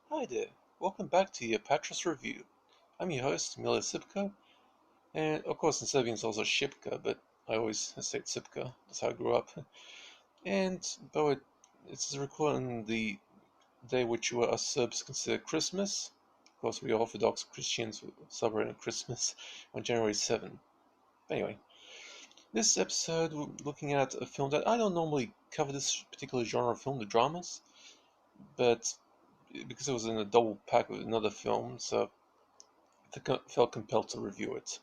Hi there, welcome back to the Apatros review. I'm your host, Mila Sipka, and of course in Serbian it's also Shipka, but I always say Sipka, that's how I grew up. And though it's recorded on the day which us Serbs consider Christmas, of course we Orthodox Christians celebrate Christmas on January 7th. Anyway, this episode we're looking at a film that I don't normally cover this particular genre of film, the dramas, but because it was in a double pack with another film, so felt compelled to review it.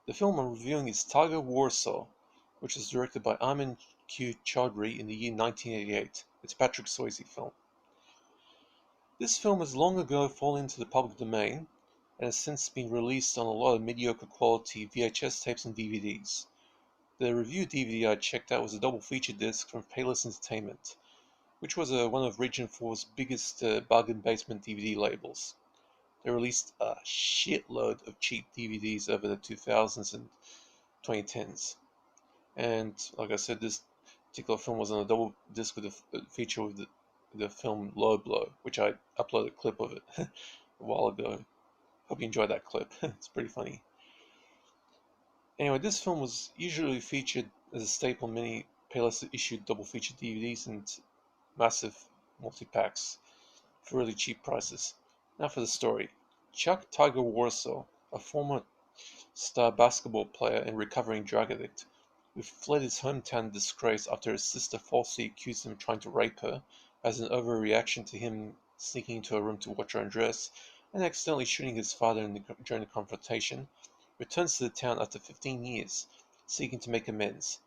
The film I'm reviewing is Tiger Warsaw, which is directed by Amin Q. Chaudhry in the year 1988. It's a Patrick Swayze film. This film has long ago fallen into the public domain and has since been released on a lot of mediocre quality VHS tapes and DVDs. The review DVD I checked out was a double feature disc from Payless Entertainment, which was one of Region 4's biggest bargain basement DVD labels. They released a shitload of cheap DVDs over the 2000s and 2010s. And like I said, this particular film was on a double disc with a feature with the film Low Blow, which I uploaded a clip of it a while ago. Hope you enjoyed that clip. It's pretty funny. Anyway, this film was usually featured as a staple in many Payless issued double feature DVDs and massive multi-packs for really cheap prices. Now for the story. Chuck Tiger Warsaw, a former star basketball player and recovering drug addict, who fled his hometown in disgrace after his sister falsely accused him of trying to rape her, as an overreaction to him sneaking into her room to watch her undress and accidentally shooting his father during the confrontation, returns to the town after 15 years, seeking to make amends.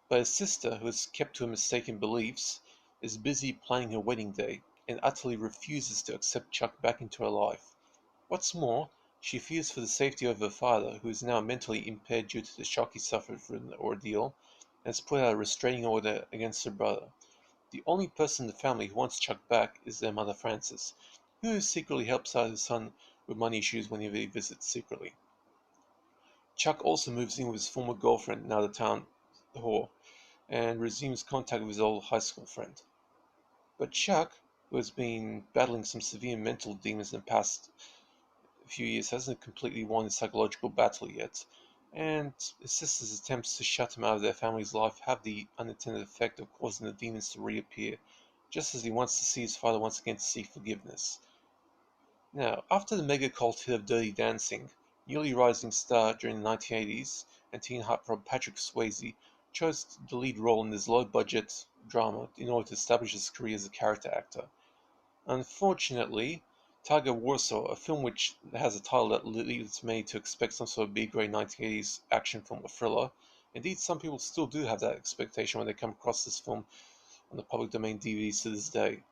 But his sister, who has kept to her mistaken beliefs, is busy planning her wedding day and utterly refuses to accept Chuck back into her life. What's more, she fears for the safety of her father, who is now mentally impaired due to the shock he suffered from the ordeal, and has put out a restraining order against her brother. The only person in the family who wants Chuck back is their mother Frances, who secretly helps out his son with money issues whenever he visits secretly. Chuck also moves in with his former girlfriend, now the town whore, and resumes contact with his old high school friend. But Chuck, who has been battling some severe mental demons in the past few years, hasn't completely won his psychological battle yet, and his sister's attempts to shut him out of their family's life have the unintended effect of causing the demons to reappear, just as he wants to see his father once again to seek forgiveness. Now, after the mega cult hit of Dirty Dancing, newly rising star during the 1980s and teen heartthrob Patrick Swayze chose the lead role in this low-budget drama in order to establish his career as a character actor. Unfortunately, Tiger Warsaw, a film which has a title that leads many to expect some sort of B-grade 1980s action film or thriller. Indeed, some people still do have that expectation when they come across this film on the public domain DVDs to this day.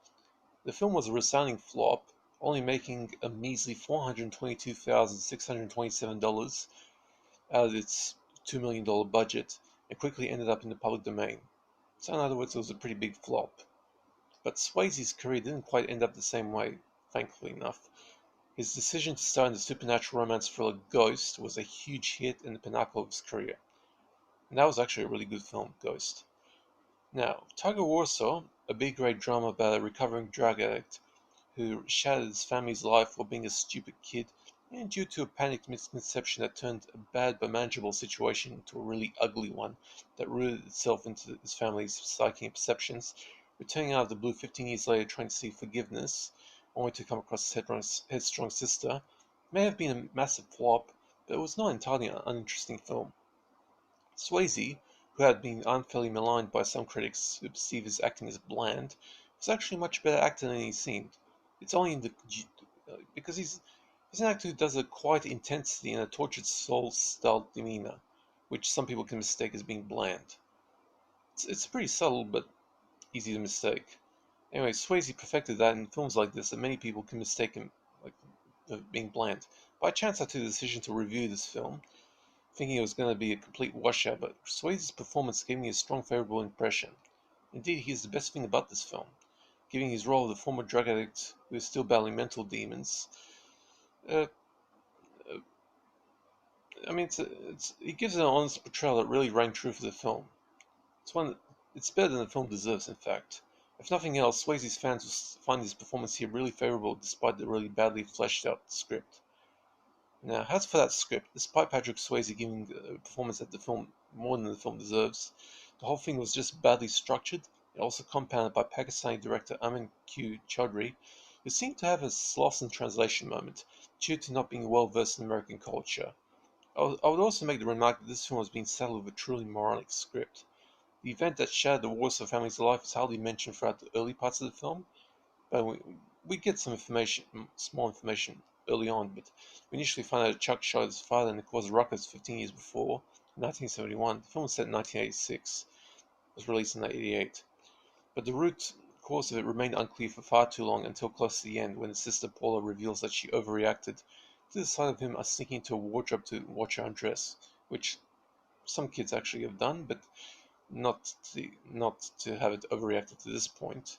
The film was a resounding flop, only making a measly $422,627 out of its $2 million budget, and quickly ended up in the public domain. So in other words, it was a pretty big flop. But Swayze's career didn't quite end up the same way, thankfully enough. His decision to star in the supernatural romance thriller Ghost was a huge hit and the pinnacle of his career. And that was actually a really good film, Ghost. Now, Tiger Warsaw, a B-grade drama about a recovering drug addict who shattered his family's life while being a stupid kid, and due to a panicked misconception that turned a bad but manageable situation into a really ugly one that rooted itself into his family's psyche and perceptions, returning out of the blue 15 years later trying to seek forgiveness, only to come across his headstrong sister, may have been a massive flop, but it was not entirely an uninteresting film. Swayze, who had been unfairly maligned by some critics who perceived his acting as bland, was actually a much better actor than he seemed. It's only in the because he's an actor who does a quiet intensity and a tortured soul-style demeanor, which some people can mistake as being bland. It's pretty subtle, but easy to mistake. Anyway, Swayze perfected that in films like this that many people can mistake him like being bland. By chance, I took the decision to review this film, thinking it was going to be a complete washout, but Swayze's performance gave me a strong favorable impression. Indeed, he is the best thing about this film, giving his role of the former drug addict who is still battling mental demons. Uh, I mean, it gives an honest portrayal that really rang true for the film. It's one. It's better than the film deserves, in fact. If nothing else, Swayze's fans will find his performance here really favorable despite the really badly fleshed out script. Now, as for that script, despite Patrick Swayze giving a performance that the film more than the film deserves, the whole thing was just badly structured and also compounded by Pakistani director Amin Q. Chaudhry, who seemed to have a lost in translation moment due to not being well versed in American culture. I would also make the remark that this film was being saddled with a truly moronic script. The event that shattered the Warsaw family's life is hardly mentioned throughout the early parts of the film, but we get some information, small information early on, but we initially find out that Chuck shot his father and it caused ruckus 15 years before, in 1971. The film was set in 1986, was released in 1988, but the root cause of it remained unclear for far too long until close to the end when his sister Paula reveals that she overreacted to the sight of him sneaking into a wardrobe to watch her undress, which some kids actually have done, but not to have it overreacted to this point,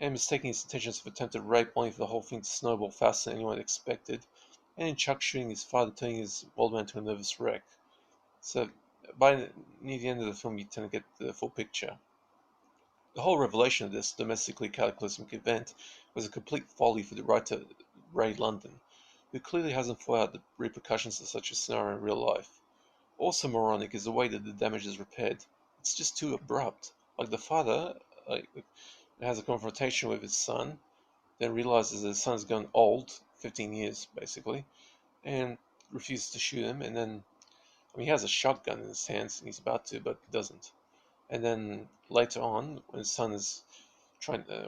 and mistaking his intentions for attempted rape only for the whole thing to snowball faster than anyone expected, and in Chuck shooting his father, turning his old man to a nervous wreck. So by near the end of the film, you tend to get the full picture. The whole revelation of this domestically cataclysmic event was a complete folly for the writer Ray London, who clearly hasn't thought out the repercussions of such a scenario in real life. Also moronic is the way that the damage is repaired. It's just too abrupt. Like the father has a confrontation with his son, then realizes that his son's gone old, 15 years basically, and refuses to shoot him. And then, I mean, he has a shotgun in his hands and he's about to, but doesn't. And then later on, when his son is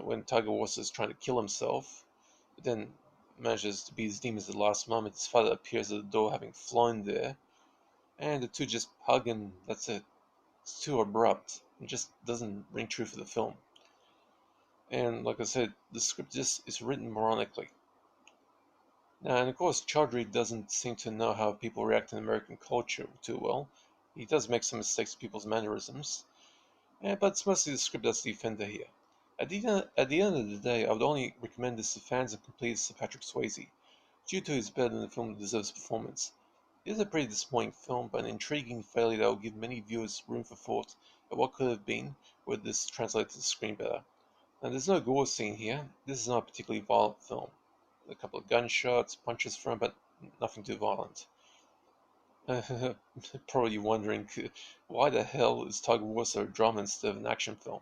when Tiger Woods is trying to kill himself, but then manages to beat his demons at the last moment, his father appears at the door having flown there, and the two just hug and that's it. It's too abrupt. It just doesn't ring true for the film. And like I said, the script just is written moronically. Now, and of course, Chaudhry doesn't seem to know how people react in American culture too well. He does make some mistakes with people's mannerisms, but it's mostly the script that's the offender here. At the end of the day, I would only recommend this to fans and completers of Patrick Swayze, due to his better than the film deserves performance. It is a pretty disappointing film, but an intriguing failure that will give many viewers room for thought at what could have been were this translated to the screen better. Now, there's no gore scene here. This is not a particularly violent film. A couple of gunshots, punches thrown, but nothing too violent. Probably wondering why the hell is Tiger Warsaw a drama instead of an action film?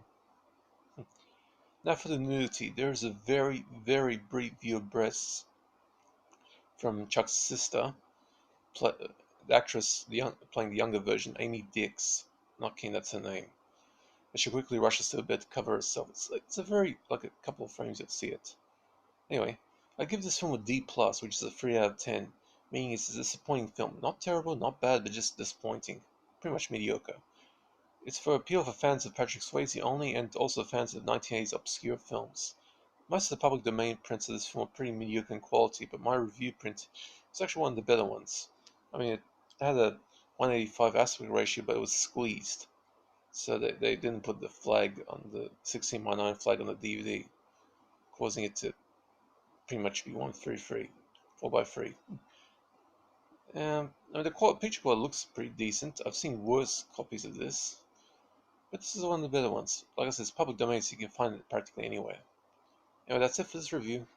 Now for the nudity, there is a very, very brief view of breasts from Chuck's sister, the actress playing the younger version, Amy Dix. Not kidding, that's her name. And she quickly rushes to a bed to cover herself. It's a very, like a couple of frames you'll see it. Anyway, I give this film a D+, which is a 3 out of 10, meaning it's a disappointing film. Not terrible, not bad, but just disappointing. Pretty much mediocre. It's for appeal for fans of Patrick Swayze only, and also fans of 1980s obscure films. Most of the public domain prints of this film are pretty mediocre in quality, but my review print is actually one of the better ones. I mean, it had a 185 aspect ratio, but it was squeezed. So they didn't put the flag on the 16:9 flag on the DVD, causing it to pretty much be 1:3:3, 4:3. I mean, the picture quality looks pretty decent. I've seen worse copies of this, but this is one of the better ones. Like I said, it's public domain, so you can find it practically anywhere. Anyway, that's it for this review.